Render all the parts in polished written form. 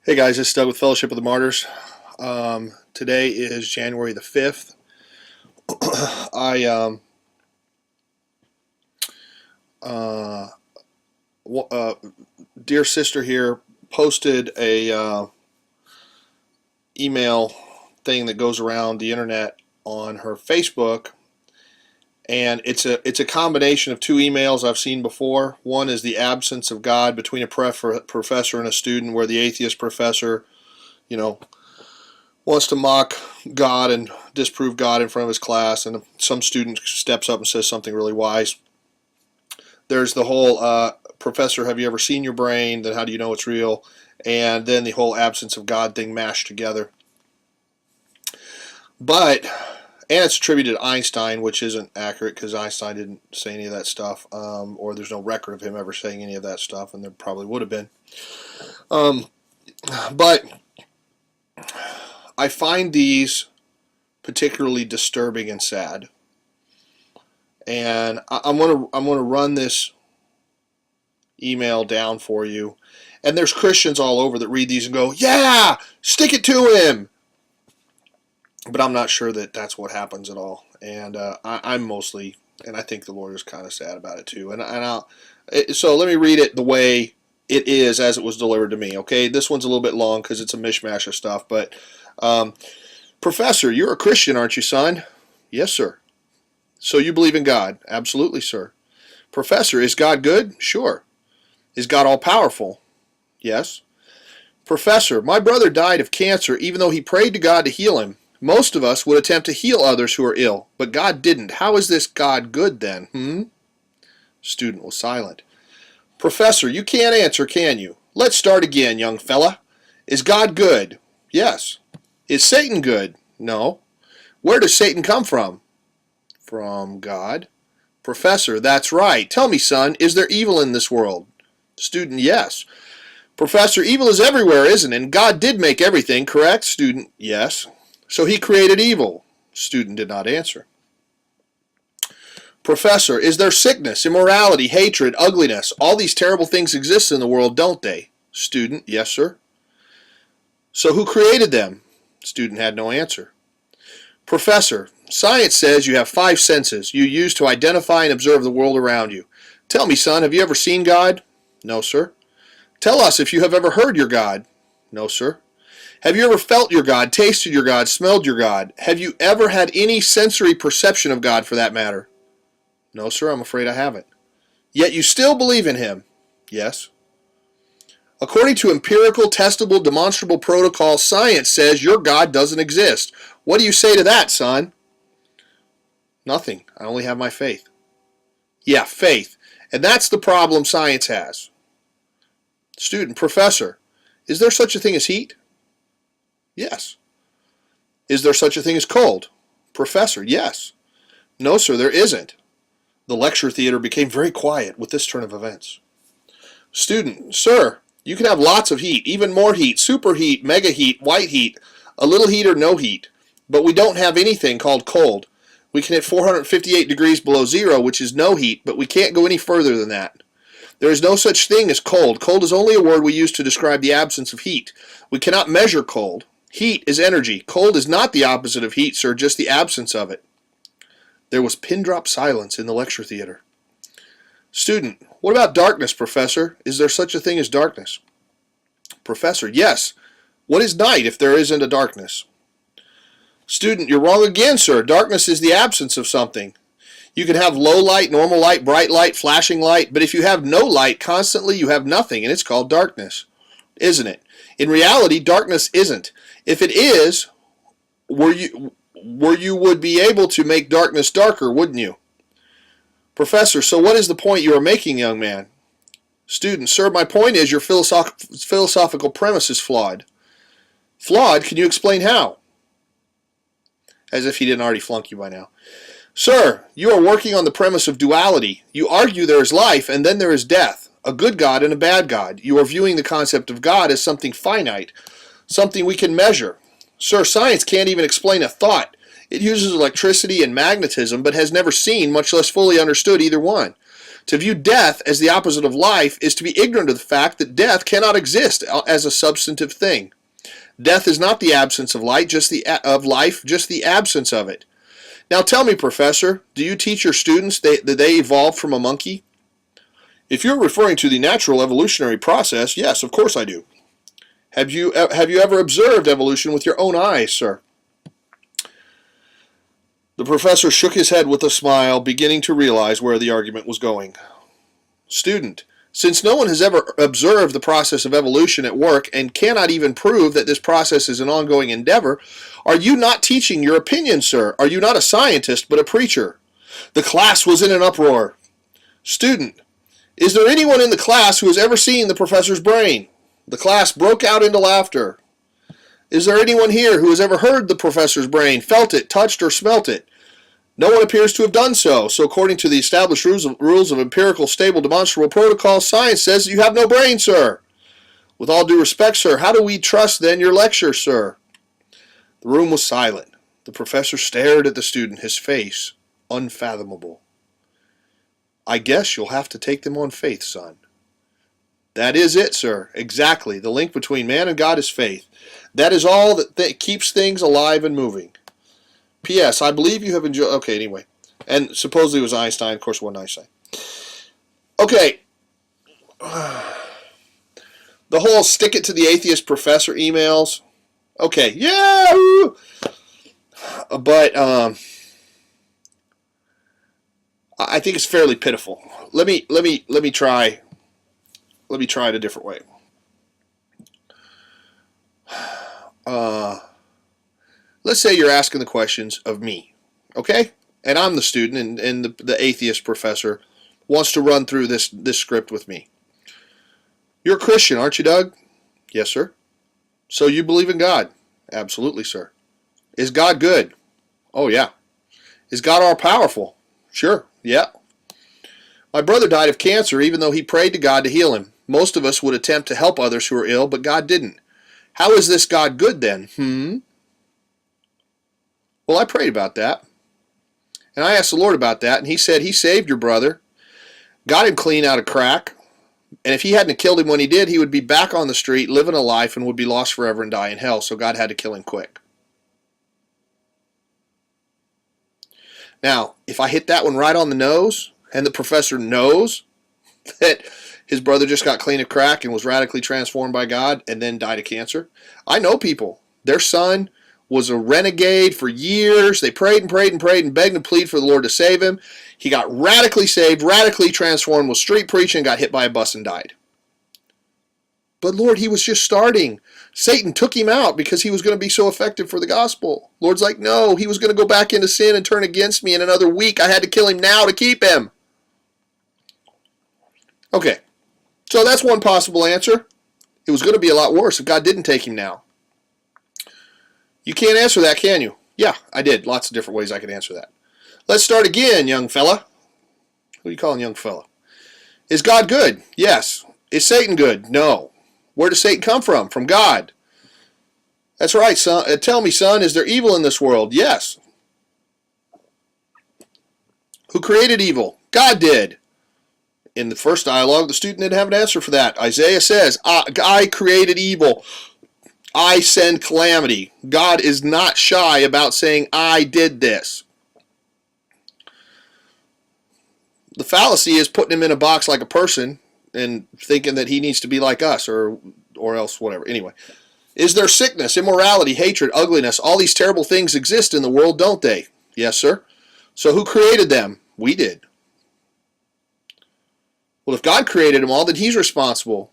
Hey guys, this is Doug with Fellowship of the Martyrs. Today is January the 5th. I Dear sister here posted a email thing that goes around the internet on her Facebook, and it's a combination of two emails I've seen before. One is the absence of God between a professor and a student, where the atheist professor, you know, wants to mock God and disprove God in front of his class, and some student steps up and says something really wise. There's the whole professor, have you ever seen your brain? Then how do you know it's real? And then the whole absence of God thing mashed together. And it's attributed to Einstein, which isn't accurate because Einstein didn't say any of that stuff, or there's no record of him ever saying any of that stuff, and there probably would have been. But I find these particularly disturbing and sad, and I'm gonna run this email down for you. And there's Christians all over that read these and go, "Yeah, stick it to him." But I'm not sure that that's what happens at all. And I'm mostly, and I think the Lord is kind of sad about it too. So let me read it the way it is as it was delivered to me. Okay, this one's a little bit long because it's a mishmash of stuff. But Professor, you're a Christian, aren't you, son? Yes, sir. So you believe in God? Absolutely, sir. Professor, is God good? Sure. Is God all-powerful? Yes. Professor, my brother died of cancer even though he prayed to God to heal him. Most of us would attempt to heal others who are ill, but God didn't. How is this God good then? Student was silent. Professor, you can't answer, can you? Let's start again, young fella. Is God good? Yes. Is Satan good? No. Where does Satan come from? From God. Professor, that's right. Tell me, son, is there evil in this world? Student, yes. Professor, evil is everywhere, isn't it? And God did make everything, correct? Student, yes. So he created evil. Student did not answer. Professor, is there sickness, immorality, hatred, ugliness? All these terrible things exist in the world, don't they? Student, yes, sir. So who created them? Student had no answer. Professor, science says you have 5 senses you use to identify and observe the world around you. Tell me, son, have you ever seen God? No, sir. Tell us if you have ever heard your God. No, sir. Have you ever felt your God, tasted your God, smelled your God? Have you ever had any sensory perception of God for that matter? No, sir, I'm afraid I haven't. Yet you still believe in him? Yes. According to empirical, testable, demonstrable protocol, science says your God doesn't exist. What do you say to that, son? Nothing. I only have my faith. Yeah, faith. And that's the problem science has. Student, Professor, is there such a thing as heat? Yes. Is there such a thing as cold? Professor, yes. No, sir, there isn't. The lecture theater became very quiet with this turn of events. Student, sir, you can have lots of heat, even more heat, superheat, mega heat, white heat, a little heat or no heat. But we don't have anything called cold. We can hit 458 degrees below zero, which is no heat, but we can't go any further than that. There is no such thing as cold. Cold is only a word we use to describe the absence of heat. We cannot measure cold. Heat is energy. Cold is not the opposite of heat, sir, just the absence of it. There was pin-drop silence in the lecture theater. Student, what about darkness, Professor? Is there such a thing as darkness? Professor, yes. What is night if there isn't a darkness? Student, you're wrong again, sir. Darkness is the absence of something. You can have low light, normal light, bright light, flashing light, but if you have no light constantly, you have nothing, and it's called darkness, isn't it? In reality, darkness isn't. If it is, you would be able to make darkness darker, wouldn't you? Professor, so what is the point you are making, young man? Student, sir, my point is your philosophical premise is flawed. Flawed? Can you explain how? As if he didn't already flunk you by now. Sir, you are working on the premise of duality. You argue there is life and then there is death, a good God and a bad God. You are viewing the concept of God as something finite, something we can measure. Sir, science can't even explain a thought. It uses electricity and magnetism, but has never seen, much less fully understood, either one. To view death as the opposite of life is to be ignorant of the fact that death cannot exist as a substantive thing. Death is not the absence of life, just the absence of it. Now tell me, Professor, do you teach your students that they evolved from a monkey? If you're referring to the natural evolutionary process, yes, of course I do. Have you ever observed evolution with your own eyes, sir? The professor shook his head with a smile, beginning to realize where the argument was going. Student, since no one has ever observed the process of evolution at work and cannot even prove that this process is an ongoing endeavor, are you not teaching your opinion, sir? Are you not a scientist, but a preacher? The class was in an uproar. Student, is there anyone in the class who has ever seen the professor's brain? The class broke out into laughter. Is there anyone here who has ever heard the professor's brain, felt it, touched, or smelt it? No one appears to have done so. So according to the established rules of empirical, stable, demonstrable protocol, science says that you have no brain, sir. With all due respect, sir, how do we trust then your lecture, sir? The room was silent. The professor stared at the student, his face unfathomable. I guess you'll have to take them on faith, son. That is it, sir. Exactly. The link between man and God is faith. That is all that keeps things alive and moving. P.S. I believe you have enjoyed... Okay, anyway. And supposedly it was Einstein. Of course it wasn't Einstein. Okay. The whole stick it to the atheist professor emails. Okay. Yeah! But I think it's fairly pitiful. Let me try it a different way. Let's say you're asking the questions of me, okay? And I'm the student, and the atheist professor wants to run through this script with me. You're a Christian, aren't you, Doug? Yes, sir. So you believe in God? Absolutely, sir. Is God good? Oh, yeah. Is God all-powerful? Sure, yeah. My brother died of cancer even though he prayed to God to heal him. Most of us would attempt to help others who are ill, but God didn't. How is this God good then? Well, I prayed about that. And I asked the Lord about that, and he said he saved your brother, got him clean out of crack, and if he hadn't killed him when he did, he would be back on the street, living a life, and would be lost forever and die in hell, so God had to kill him quick. Now, if I hit that one right on the nose, and the professor knows that his brother just got clean of crack and was radically transformed by God and then died of cancer, I know people. Their son was a renegade for years. They prayed and prayed and prayed and begged and pleaded for the Lord to save him. He got radically saved, radically transformed, was street preaching, got hit by a bus and died. But Lord, he was just starting. Satan took him out because he was going to be so effective for the gospel. Lord's like, no, he was going to go back into sin and turn against me in another week. I had to kill him now to keep him. Okay, so that's one possible answer. It was going to be a lot worse if God didn't take him now. You can't answer that, can you? Yeah, I did. Lots of different ways I could answer that. Let's start again, young fella. Who are you calling young fella? Is God good? Yes. Is Satan good? No. Where does Satan come from? From God. That's right, son. Tell me, son, is there evil in this world? Yes. Who created evil? God did. In the first dialogue, the student didn't have an answer for that. Isaiah says, I created evil. I send calamity. God is not shy about saying, I did this. The fallacy is putting him in a box like a person and thinking that he needs to be like us or else whatever. Anyway, is there sickness, immorality, hatred, ugliness? All these terrible things exist in the world, don't they? Yes, sir. So who created them? We did. Well, if God created them all, then he's responsible.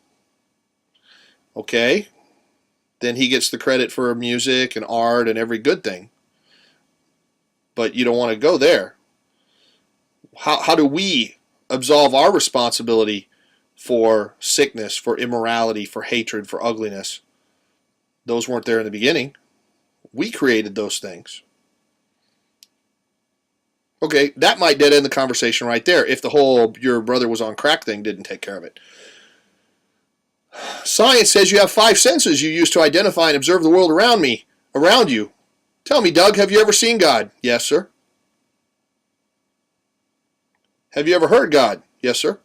Okay. Then he gets the credit for music and art and every good thing. But you don't want to go there. How do we absolve our responsibility for sickness, for immorality, for hatred, for ugliness? Those weren't there in the beginning. We created those things. Okay, that might dead end the conversation right there if the whole your brother was on crack thing didn't take care of it. Science says you have 5 senses you use to identify and observe the world around you. Tell me, Doug, have you ever seen God? Yes, sir. Have you ever heard God? Yes, sir.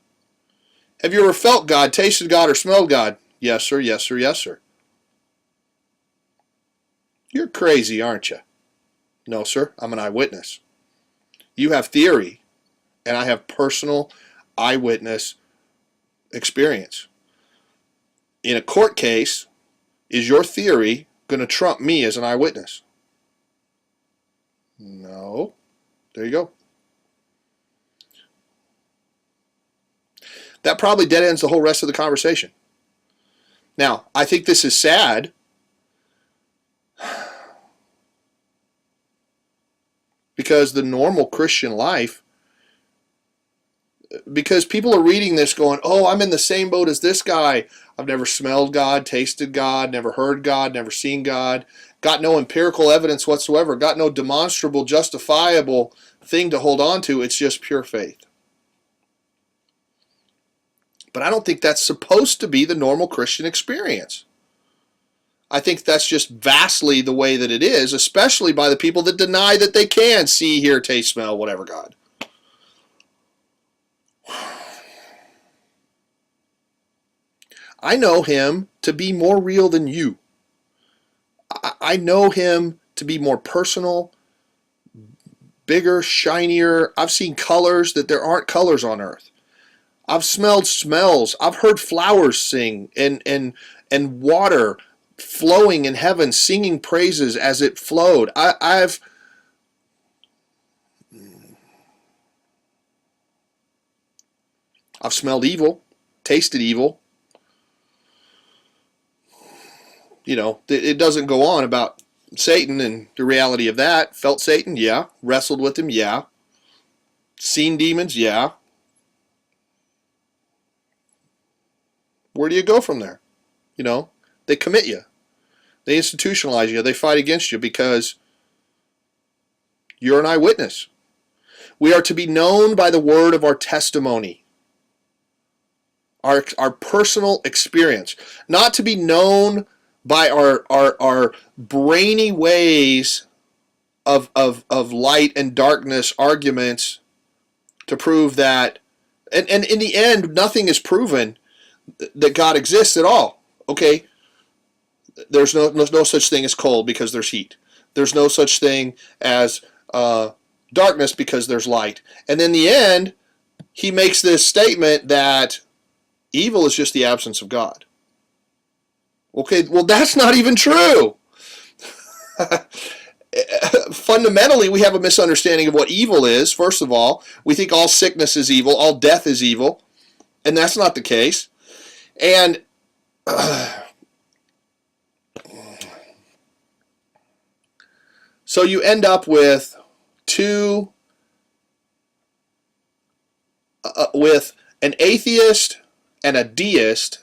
Have you ever felt God, tasted God, or smelled God? Yes, sir, yes, sir, yes, sir. You're crazy, aren't you? No, sir, I'm an eyewitness. You have theory, and I have personal eyewitness experience. In a court case, is your theory going to trump me as an eyewitness? No. There you go. That probably dead ends the whole rest of the conversation. Now, I think this is sad because the normal Christian life, because people are reading this going, oh, I'm in the same boat as this guy. I've never smelled God, tasted God, never heard God, never seen God, got no empirical evidence whatsoever, got no demonstrable, justifiable thing to hold on to. It's just pure faith. But I don't think that's supposed to be the normal Christian experience. I think that's just vastly the way that it is, especially by the people that deny that they can see, hear, taste, smell, whatever God. I know him to be more real than you. I know him to be more personal, bigger, shinier. I've seen colors that there aren't colors on earth. I've smelled smells. I've heard flowers sing and water flowing in heaven, singing praises as it flowed. I've smelled evil, tasted evil. You know, it doesn't go on about Satan and the reality of that. Felt Satan? Yeah. Wrestled with him? Yeah. Seen demons? Yeah. Where do you go from there? You know, they commit you. They institutionalize you. They fight against you because you're an eyewitness. We are to be known by the word of our testimony, our personal experience, not to be known by our brainy ways of light and darkness arguments to prove that, and in the end, nothing is proven that God exists at all. Okay, there's no such thing as cold because there's heat. There's no such thing as darkness because there's light. And in the end, he makes this statement that evil is just the absence of God. Okay, well, that's not even true. Fundamentally, we have a misunderstanding of what evil is. First of all, we think all sickness is evil, all death is evil, and that's not the case. And so you end up with with an atheist and a deist,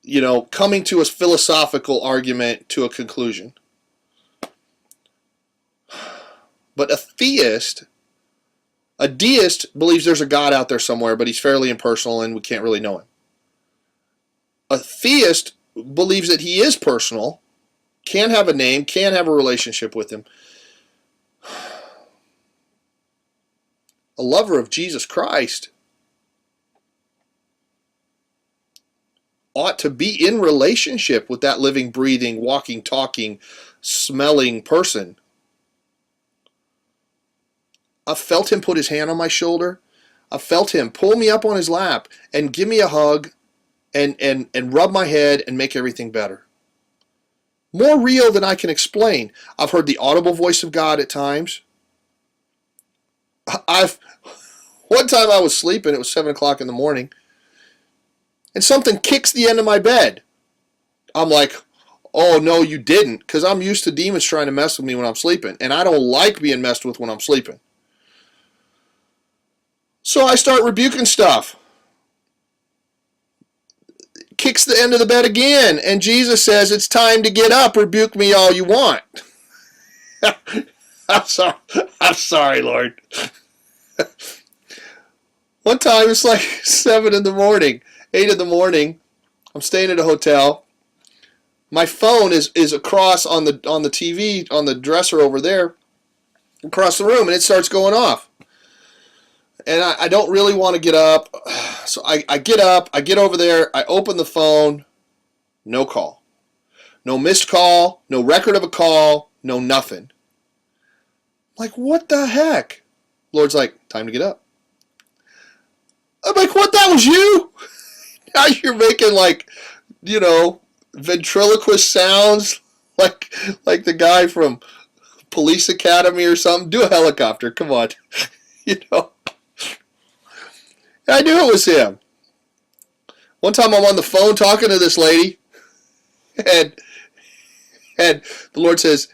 you know, coming to a philosophical argument to a conclusion. But a deist believes there's a God out there somewhere, but he's fairly impersonal and we can't really know him. A theist believes that he is personal, can have a name, can have a relationship with him. A lover of Jesus Christ ought to be in relationship with that living, breathing, walking, talking, smelling person. I felt him put his hand on my shoulder. I felt him pull me up on his lap and give me a hug and rub my head and make everything better. More real than I can explain. I've heard the audible voice of God at times. One time I was sleeping, it was 7 o'clock in the morning, and something kicks the end of my bed. I'm like, oh, no, you didn't, because I'm used to demons trying to mess with me when I'm sleeping, and I don't like being messed with when I'm sleeping. So I start rebuking stuff. Kicks the end of the bed again, and Jesus says, it's time to get up, rebuke me all you want. I'm sorry, Lord. One time it's like 7 in the morning, 8 in the morning. I'm staying at a hotel. My phone is across on the TV, on the dresser over there, across the room, and it starts going off. and I don't really want to get up. So I get up, I get over there, I open the phone, no call. No missed call, no record of a call, no nothing. Like, what the heck? Lord's like, time to get up. I'm like, what, that was you? Now you're making like, ventriloquist sounds like the guy from Police Academy or something. Do a helicopter, come on. I knew it was him. One time I'm on the phone talking to this lady, and the Lord says,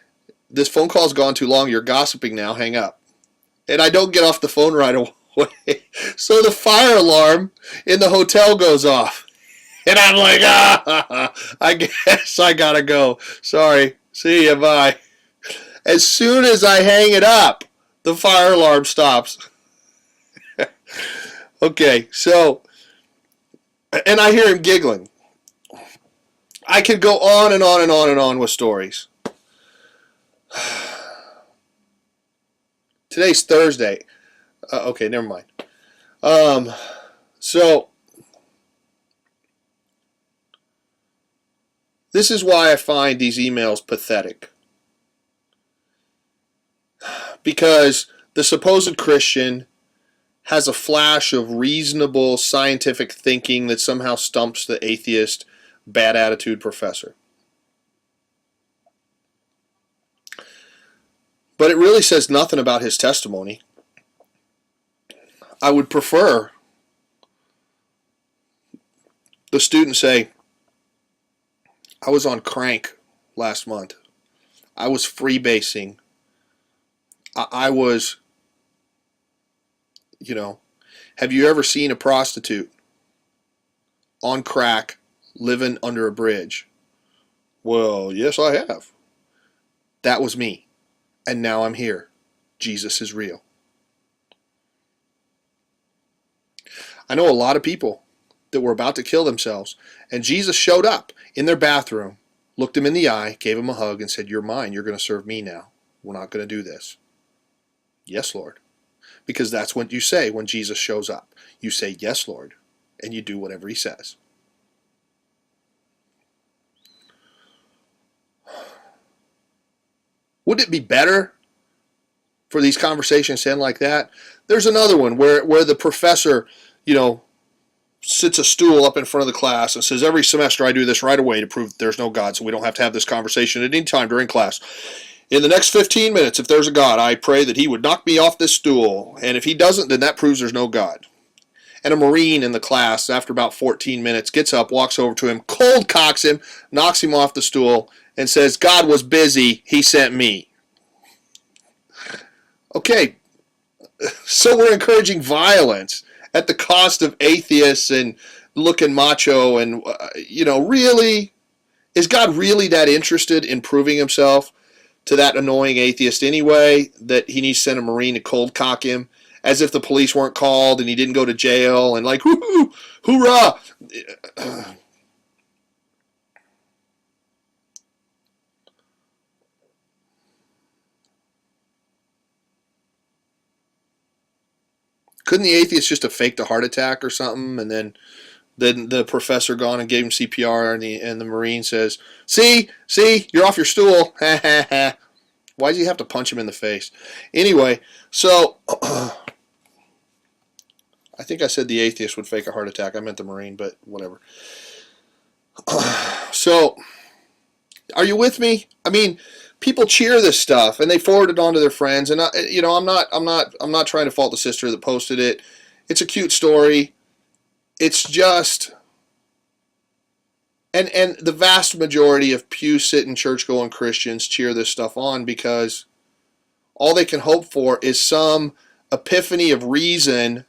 this phone call's gone too long, you're gossiping now, hang up. And I don't get off the phone right away. So the fire alarm in the hotel goes off. And I'm like, I guess I gotta go. Sorry, see ya, bye. As soon as I hang it up, the fire alarm stops. Okay, so, and I hear him giggling. I could go on and on and on and on with stories. Today's Thursday. Okay, never mind. So, this is why I find these emails pathetic. Because the supposed Christian has a flash of reasonable scientific thinking that somehow stumps the atheist bad attitude professor. But it really says nothing about his testimony. I would prefer the student say, I was on crank last month. I was freebasing. I was, have you ever seen a prostitute on crack living under a bridge? Well, yes, I have. That was me. And now I'm here. Jesus is real. I know a lot of people that were about to kill themselves, and Jesus showed up in their bathroom, looked them in the eye, gave them a hug, and said, you're mine. You're going to serve me now. We're not going to do this. Yes, Lord. Because that's what you say when Jesus shows up. You say, yes, Lord, and you do whatever he says. Wouldn't it be better for these conversations to end like that? There's another one where the professor, sits a stool up in front of the class and says, every semester I do this right away to prove that there's no God, so we don't have to have this conversation at any time during class. In the next 15 minutes, if there's a God, I pray that he would knock me off this stool. And if he doesn't, then that proves there's no God. And a Marine in the class, after about 14 minutes, gets up, walks over to him, cold cocks him, knocks him off the stool, and says, God was busy, he sent me. Okay, so we're encouraging violence at the cost of atheists and looking macho and, really? Is God really that interested in proving himself to that annoying atheist anyway, that he needs to send a Marine to cold cock him, as if the police weren't called and he didn't go to jail, and like, hoo-hoo, hoorah! Couldn't the atheist just have faked a heart attack or something, and then the professor gone and gave him CPR, and the Marine says, see, you're off your stool. Why does he have to punch him in the face? Anyway, so I think I said the atheist would fake a heart attack. I meant the Marine, but whatever. So, are you with me? I mean, people cheer this stuff and they forward it on to their friends, and I'm not trying to fault the sister that posted it. It's a cute story. It's just, and the vast majority of pew-sitting, church-going Christians cheer this stuff on because all they can hope for is some epiphany of reason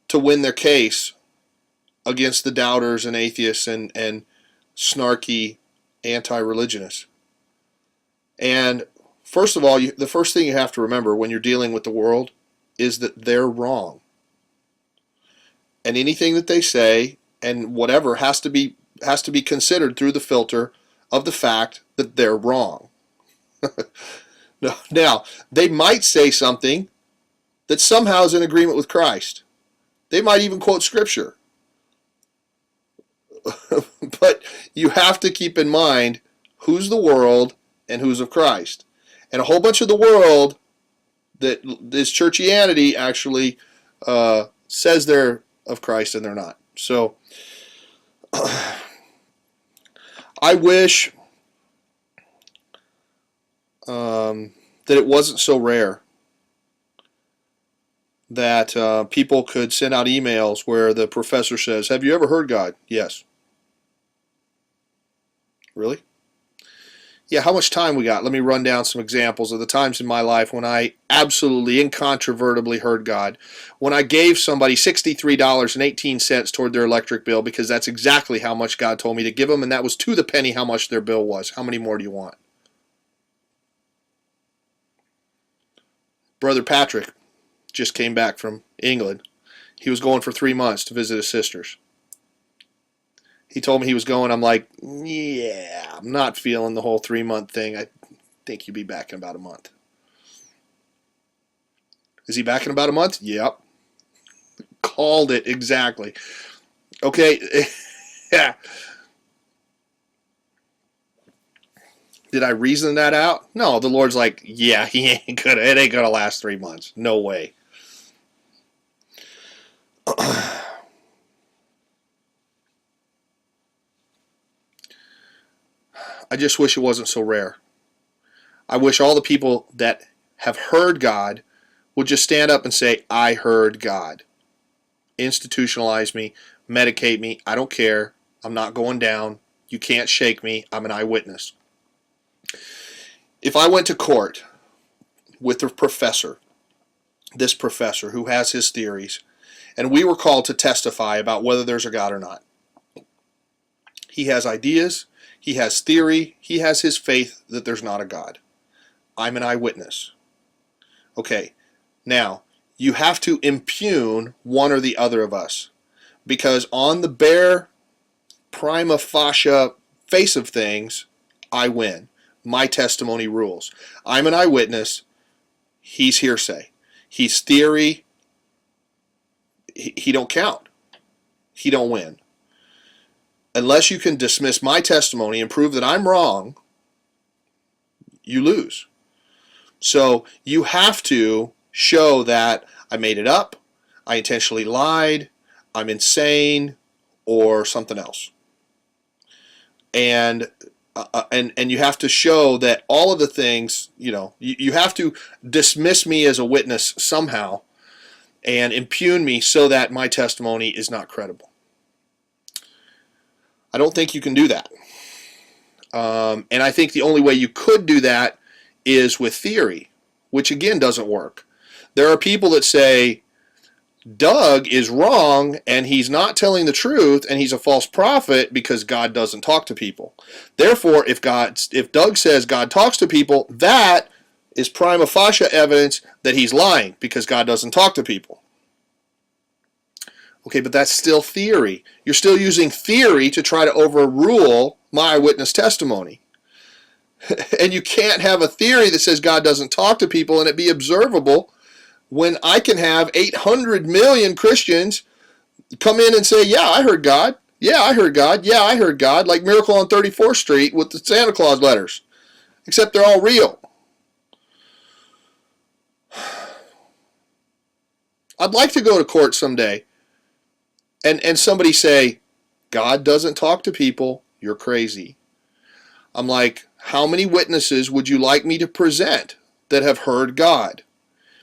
to win their case against the doubters and atheists and snarky anti-religionists. And first of all, the first thing you have to remember when you're dealing with the world is that they're wrong. And anything that they say and whatever has to be considered through the filter of the fact that they're wrong. Now, they might say something that somehow is in agreement with Christ. They might even quote scripture. But you have to keep in mind who's the world and who's of Christ. And a whole bunch of the world that this churchianity actually says they're of Christ and they're not. So I wish that it wasn't so rare that people could send out emails where the professor says, "Have you ever heard God?" "Yes." "Really?" "Yeah, how much time we got?" Let me run down some examples of the times in my life when I absolutely, incontrovertibly heard God. When I gave somebody $63.18 toward their electric bill because that's exactly how much God told me to give them, and that was to the penny how much their bill was. How many more do you want? Brother Patrick just came back from England. He was going for 3 months to visit his sisters. He told me he was going. I'm like, yeah, I'm not feeling the whole 3-month thing. I think you'll be back in about a month. Is he back in about a month? Yep. Called it exactly. Okay. Yeah. Did I reason that out? No, the Lord's like, yeah, it ain't gonna last 3 months. No way. I just wish it wasn't so rare. I wish all the people that have heard God would just stand up and say, I heard God. Institutionalize me, medicate me, I don't care. I'm not going down. You can't shake me. I'm an eyewitness. If I went to court with a professor, this professor who has his theories, and we were called to testify about whether there's a God or not. He has ideas, he has theory, he has his faith that there's not a God. I'm an eyewitness. Okay, now, you have to impugn one or the other of us, because on the bare prima facie face of things, I win. My testimony rules. I'm an eyewitness, he's hearsay. He's theory, he don't count. He don't win. Unless you can dismiss my testimony and prove that I'm wrong, you lose. So you have to show that I made it up, I intentionally lied, I'm insane, or something else. And you have to show that all of the things, you have to dismiss me as a witness somehow and impugn me so that my testimony is not credible. I don't think you can do that. And I think the only way you could do that is with theory, which again doesn't work. There are people that say, Doug is wrong and he's not telling the truth and he's a false prophet because God doesn't talk to people. Therefore, if Doug says God talks to people, that is prima facie evidence that he's lying because God doesn't talk to people. Okay, but that's still theory. You're still using theory to try to overrule my eyewitness testimony. And you can't have a theory that says God doesn't talk to people and it be observable when I can have 800 million Christians come in and say, yeah, I heard God. Yeah, I heard God. Yeah, I heard God. Like Miracle on 34th Street with the Santa Claus letters. Except they're all real. I'd like to go to court someday and somebody say, God doesn't talk to people. You're crazy. I'm like, how many witnesses would you like me to present that have heard God?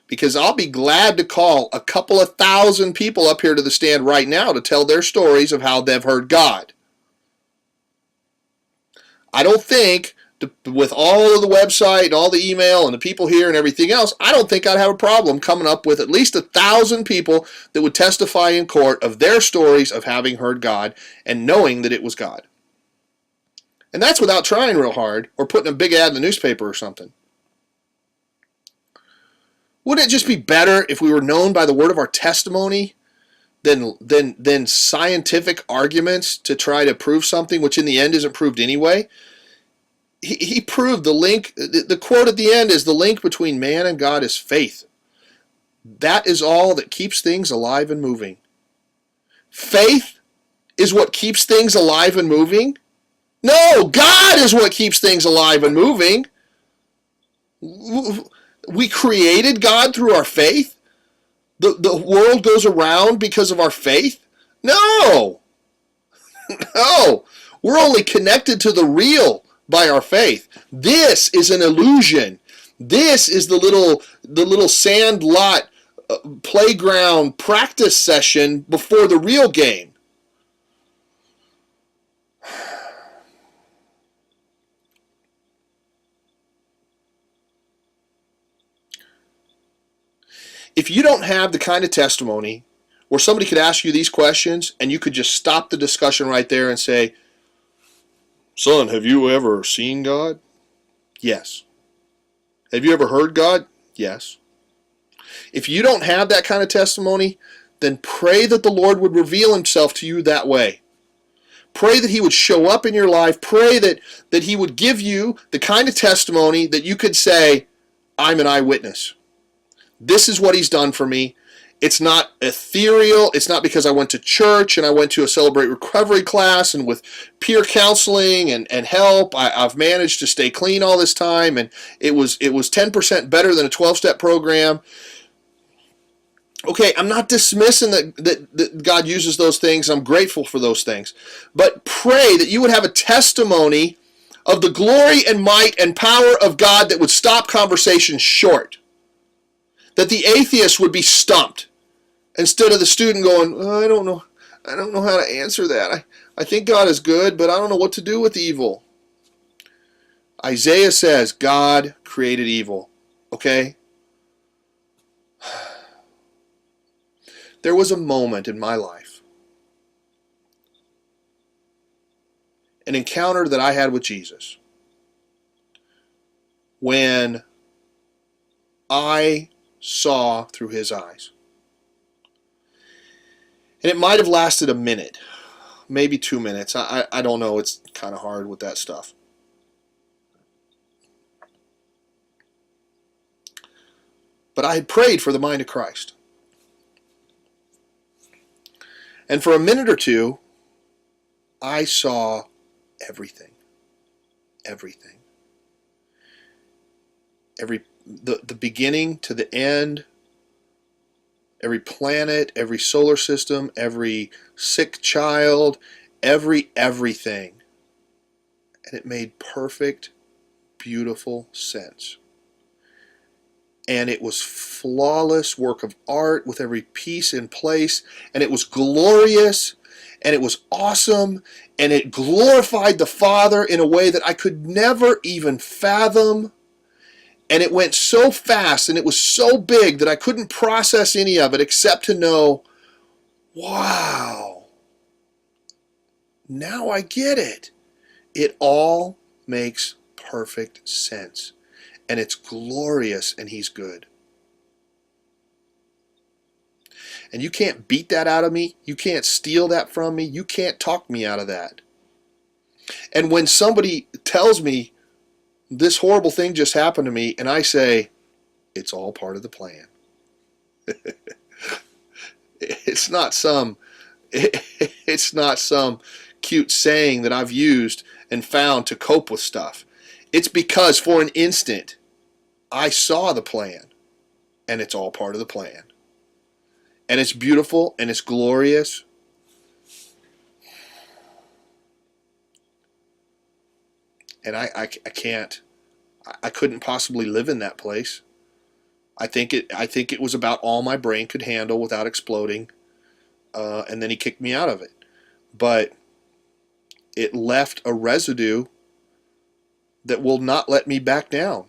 Because I'll be glad to call a couple of thousand people up here to the stand right now to tell their stories of how they've heard God. I don't think, with all of the website and all the email and the people here and everything else, I don't think I'd have a problem coming up with at least 1,000 people that would testify in court of their stories of having heard God and knowing that it was God. And that's without trying real hard or putting a big ad in the newspaper or something. Wouldn't it just be better if we were known by the word of our testimony than scientific arguments to try to prove something which in the end isn't proved anyway? He proved the link. The quote at the end is, the link between man and God is faith. That is all that keeps things alive and moving. Faith is what keeps things alive and moving? No, God is what keeps things alive and moving. We created God through our faith? The world goes around because of our faith? No. No. We're only connected to the real by our faith. This is an illusion. This is the little sand lot playground practice session before the real game. If you don't have the kind of testimony where somebody could ask you these questions and you could just stop the discussion right there and say, son, have you ever seen God? Yes. Have you ever heard God? Yes. If you don't have that kind of testimony, then pray that the Lord would reveal himself to you that way. Pray that he would show up in your life. Pray that he would give you the kind of testimony that you could say, I'm an eyewitness. This is what he's done for me. It's not ethereal. It's not because I went to church and I went to a Celebrate Recovery class and with peer counseling and help, I've managed to stay clean all this time, and it was 10% better than a 12-step program. Okay, I'm not dismissing that God uses those things. I'm grateful for those things. But pray that you would have a testimony of the glory and might and power of God that would stop conversations short. That the atheist would be stumped instead of the student going, oh, I don't know how to answer that. I think God is good, but I don't know what to do with evil. Isaiah says God created evil. Okay? There was a moment in my life, an encounter that I had with Jesus, when I saw through his eyes. And it might have lasted a minute, maybe 2 minutes. I don't know. It's kind of hard with that stuff. But I had prayed for the mind of Christ. And for a minute or two, I saw everything. Everything. The beginning to the end, every planet, every solar system, every sick child, everything. And it made perfect, beautiful sense. And it was flawless work of art with every piece in place, and it was glorious, and it was awesome, and it glorified the Father in a way that I could never even fathom. And it went so fast, and it was so big that I couldn't process any of it except to know, wow, now I get it. It all makes perfect sense. And it's glorious, and he's good. And you can't beat that out of me. You can't steal that from me. You can't talk me out of that. And when somebody tells me this horrible thing just happened to me, and I say, it's all part of the plan. It's not some cute saying that I've used and found to cope with stuff. It's because for an instant, I saw the plan, and it's all part of the plan. And it's beautiful, and it's glorious. And I couldn't possibly live in that place. I think it was about all my brain could handle without exploding, and then he kicked me out of it. But it left a residue that will not let me back down.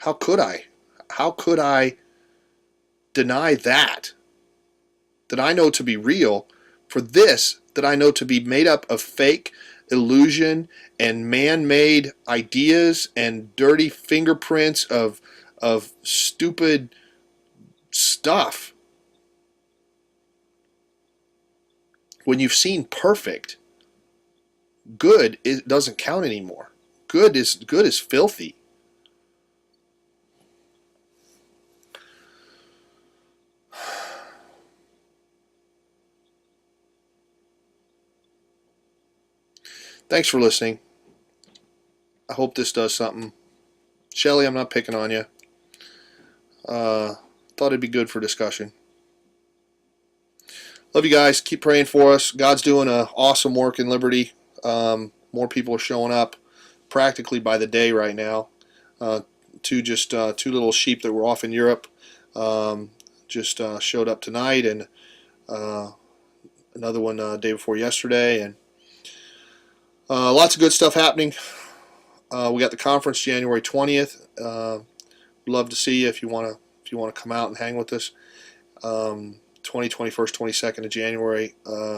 How could I? How could I deny that I know to be real for this that I know to be made up of fake, illusion, and man-made ideas and dirty fingerprints of stupid stuff? When you've seen perfect, good it doesn't count anymore. Good is filthy. Thanks for listening. I hope this does something. Shelly, I'm not picking on you. Thought it'd be good for discussion. Love you guys. Keep praying for us. God's doing an awesome work in Liberty. More people are showing up practically by the day right now. Two little sheep that were off in Europe just showed up tonight, and another one day before yesterday, and lots of good stuff happening. We got the conference January 20th. Love to see you if you want to come out and hang with us. 20, 21st, 22nd of January.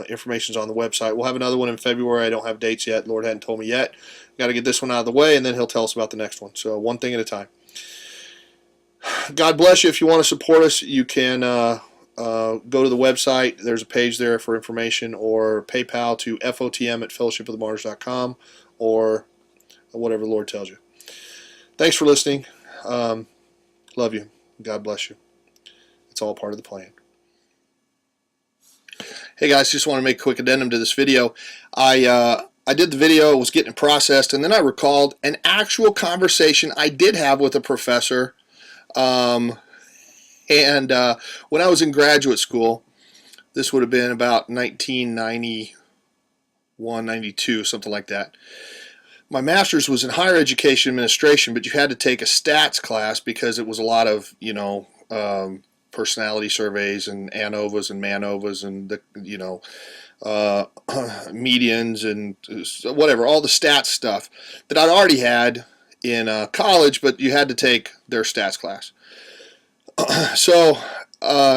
Information's on the website. We'll have another one in February. I don't have dates yet. Lord hadn't told me yet. Got to get this one out of the way, and then He'll tell us about the next one. So one thing at a time. God bless you. If you want to support us, you can go to the website. There's a page there for information, or PayPal to FOTM@fellowshipofthemartyrs.com, or whatever the Lord tells you. Thanks for listening. Love you. God bless you. It's all part of the plan. Hey guys, just want to make a quick addendum to this video. I did the video, was getting it processed, and then I recalled an actual conversation I did have with a professor. When I was in graduate school, this would have been about 1991, 92, something like that. My master's was in higher education administration, but you had to take a stats class because it was a lot of, personality surveys and ANOVAs and MANOVAs and medians and whatever, all the stats stuff that I'd already had in college, but you had to take their stats class. So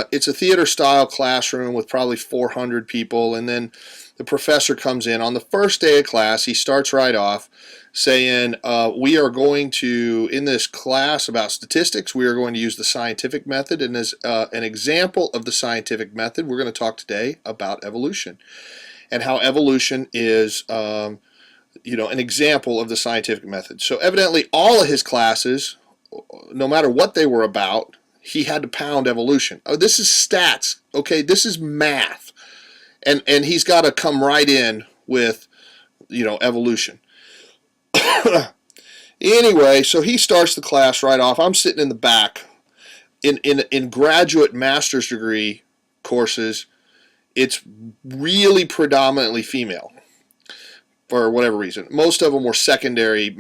it's a theater style classroom with probably 400 people, and then the professor comes in on the first day of class. He starts right off saying, we are going to, in this class about statistics, we are going to use the scientific method, and as an example of the scientific method, we're going to talk today about evolution, and how evolution is an example of the scientific method. So evidently all of his classes, no matter what they were about, he had to pound evolution. Oh, this is stats, okay? This is math. And he's got to come right in with, evolution. Anyway, so he starts the class right off. I'm sitting in the back. In graduate master's degree courses, it's really predominantly female for whatever reason. Most of them were secondary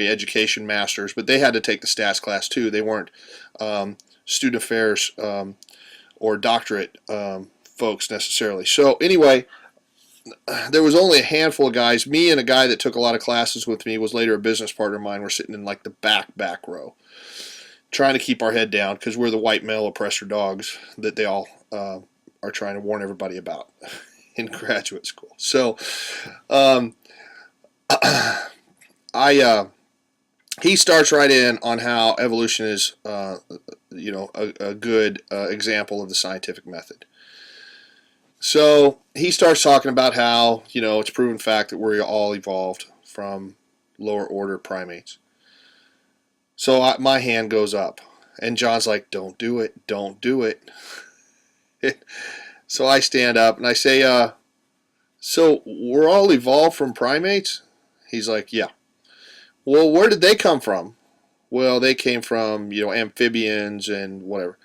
education masters, but they had to take the stats class too. They weren't student affairs or doctorate folks necessarily. So anyway, there was only a handful of guys. Me and a guy that took a lot of classes with me, was later a business partner of mine, were sitting in like the back row, trying to keep our head down because we're the white male oppressor dogs that they all are trying to warn everybody about in graduate school. So he starts right in on how evolution is a good example of the scientific method. So he starts talking about how, it's proven fact that we're all evolved from lower order primates. So my hand goes up, and John's like, don't do it, don't do it. So I stand up and I say, so we're all evolved from primates? He's like, yeah. Well, where did they come from? Well, they came from, amphibians and whatever.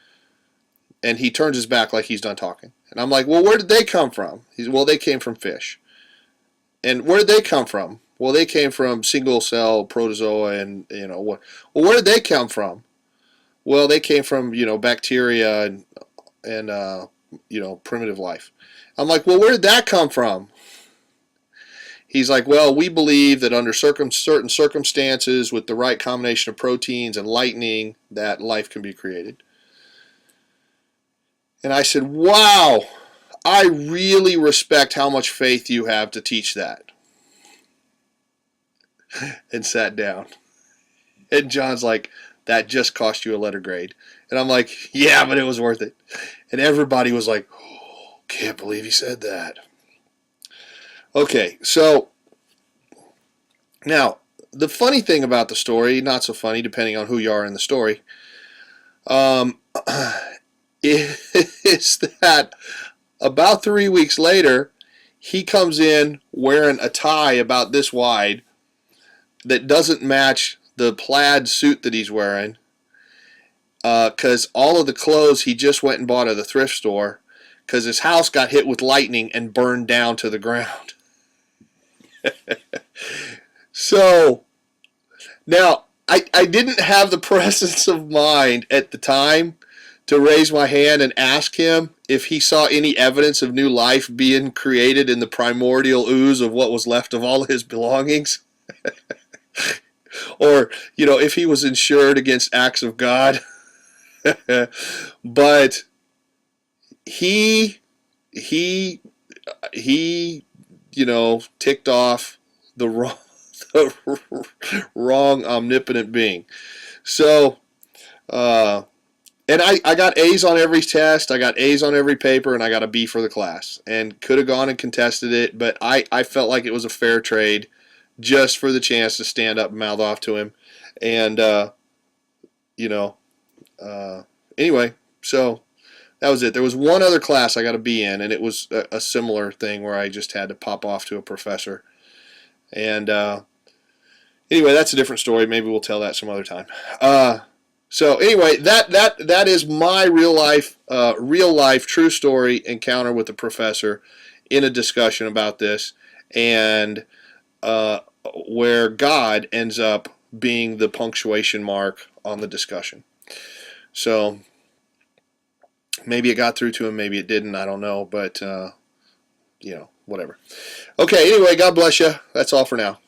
And he turns his back like he's done talking. And I'm like, well, where did they come from? Well, they came from fish. And where did they come from? Well, they came from single-cell protozoa and, what? Well, where did they come from? Well, they came from, bacteria and primitive life. I'm like, well, where did that come from? He's like, well, we believe that under certain circumstances, with the right combination of proteins and lightning, that life can be created. And I said, wow, I really respect how much faith you have to teach that. And sat down. And John's like, that just cost you a letter grade. And I'm like, yeah, but it was worth it. And everybody was like, oh, can't believe he said that. Okay, so now the funny thing about the story, not so funny depending on who you are in the story, is that about 3 weeks later, he comes in wearing a tie about this wide that doesn't match the plaid suit that he's wearing, because all of the clothes he just went and bought at the thrift store, because his house got hit with lightning and burned down to the ground. So now I didn't have the presence of mind at the time to raise my hand and ask him if he saw any evidence of new life being created in the primordial ooze of what was left of all his belongings. Or, if he was insured against acts of God. But he ticked off the wrong omnipotent being. So, and I got A's on every test, I got A's on every paper, and I got a B for the class. And could have gone and contested it, but I felt like it was a fair trade just for the chance to stand up and mouth off to him. And, anyway, so that was it. There was one other class I got a B in, and it was a similar thing where I just had to pop off to a professor. And anyway, that's a different story. Maybe we'll tell that some other time. So anyway, that is my real life true story encounter with the professor in a discussion about this, and where God ends up being the punctuation mark on the discussion. So maybe it got through to him, maybe it didn't, I don't know, but whatever. Okay, anyway, God bless you. That's all for now.